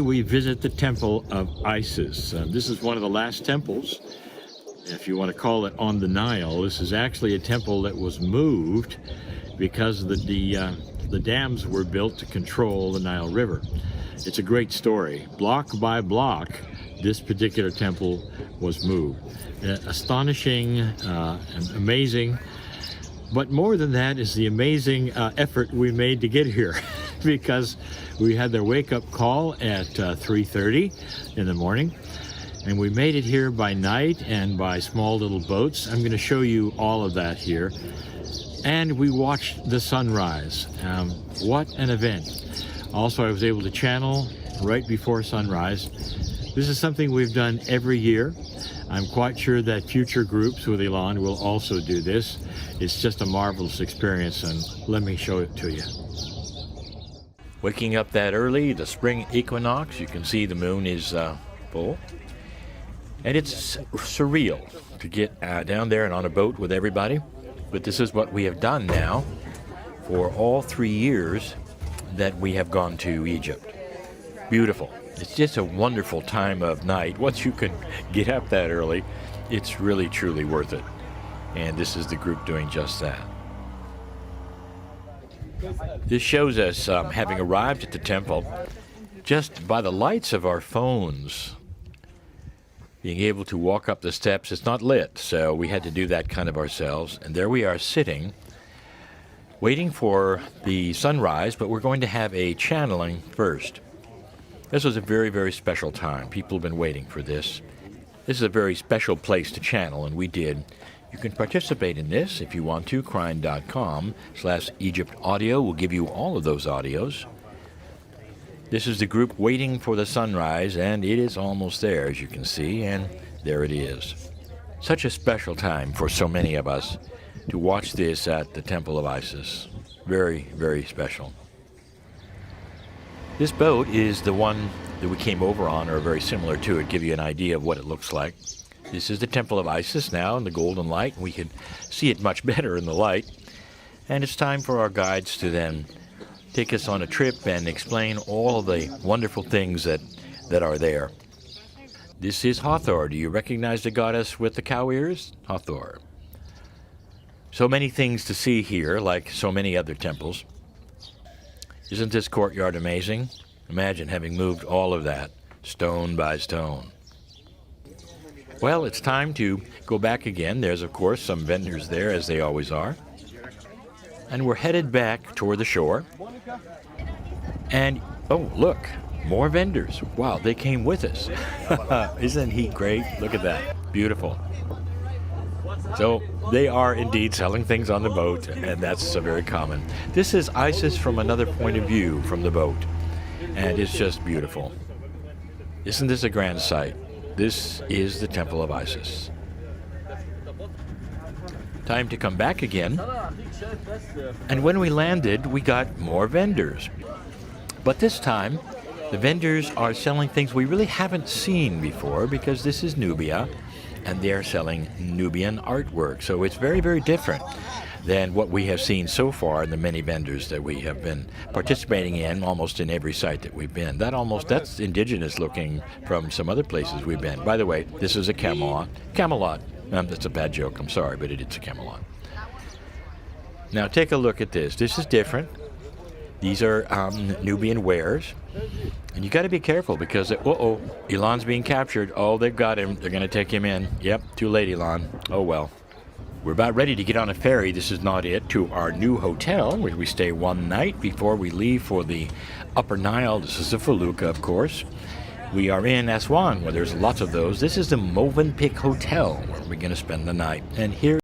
We visit the Temple of Isis. This is one of the last temples, if you want to call it, on the Nile. This is actually a temple that was moved because the dams were built to control the Nile River. It's a great story. Block by block, this particular temple was moved. Astonishing and amazing. But more than that is the amazing effort we made to get here because we had their wake-up call at 3:30 in the morning, and we made it here by night and by small little boats. I'm going to show you all of that here. And we watched the sunrise. What an event. Also, I was able to channel right before sunrise. This is something we've done every year. I'm quite sure that future groups with Elon will also do this. It's just a marvelous experience, and let me show it to you. Waking up that early, the spring equinox, you can see the moon is full. And it's surreal to get down there and on a boat with everybody. But this is what we have done now for all 3 years that we have gone to Egypt. Beautiful. It's just a wonderful time of night. Once you can get up that early, it's really, truly worth it. And this is the group doing just that. This shows us having arrived at the temple just by the lights of our phones. Being able to walk up the steps, it's not lit, so we had to do that kind of ourselves. And there we are sitting, waiting for the sunrise, but we're going to have a channeling first. This was a very, very special time. People have been waiting for this. This is a very special place to channel, and we did. You can participate in this if you want to. Kryon.com/Egypt audio will give you all of those audios. This is the group waiting for the sunrise, and it is almost there, as you can see, and there it is. Such a special time for so many of us to watch this at the Temple of Isis. Very, very special. This boat is the one that we came over on, or very similar to it, give you an idea of what it looks like. This is the Temple of Isis now in the golden light. We can see it much better in the light. And it's time for our guides to then take us on a trip and explain all of the wonderful things that are there. This is Hathor. Do you recognize the goddess with the cow ears? Hathor. So many things to see here, like so many other temples. Isn't this courtyard amazing? Imagine having moved all of that, stone by stone. Well, it's time to go back again. There's, of course, some vendors there, as they always are. And we're headed back toward the shore. And, oh, look, more vendors. Wow, they came with us. Isn't he great? Look at that. Beautiful. So they are indeed selling things on the boat, and that's very common. This is Isis from another point of view from the boat, and it's just beautiful. Isn't this a grand sight? This is the Temple of Isis. Time to come back again. And when we landed, we got more vendors. But this time, the vendors are selling things we really haven't seen before, because this is Nubia, and they're selling Nubian artwork. So it's very, very different than what we have seen so far in the many vendors that we have been participating in almost in every site that we've been. That's indigenous looking from some other places we've been. By the way, this is a Camelot. That's a bad joke, I'm sorry, but it's a Camelot. Now take a look at this. This is different. These are Nubian wares. And you got to be careful because, Elon's being captured. Oh, they've got him. They're going to take him in. Yep, too late, Elon. Oh, well. We're about ready to get on a ferry. This is not it. To our new hotel, where we stay one night before we leave for the Upper Nile. This is the Felucca, of course. We are in Aswan, where there's lots of those. This is the Movenpick Hotel, where we're going to spend the night. And here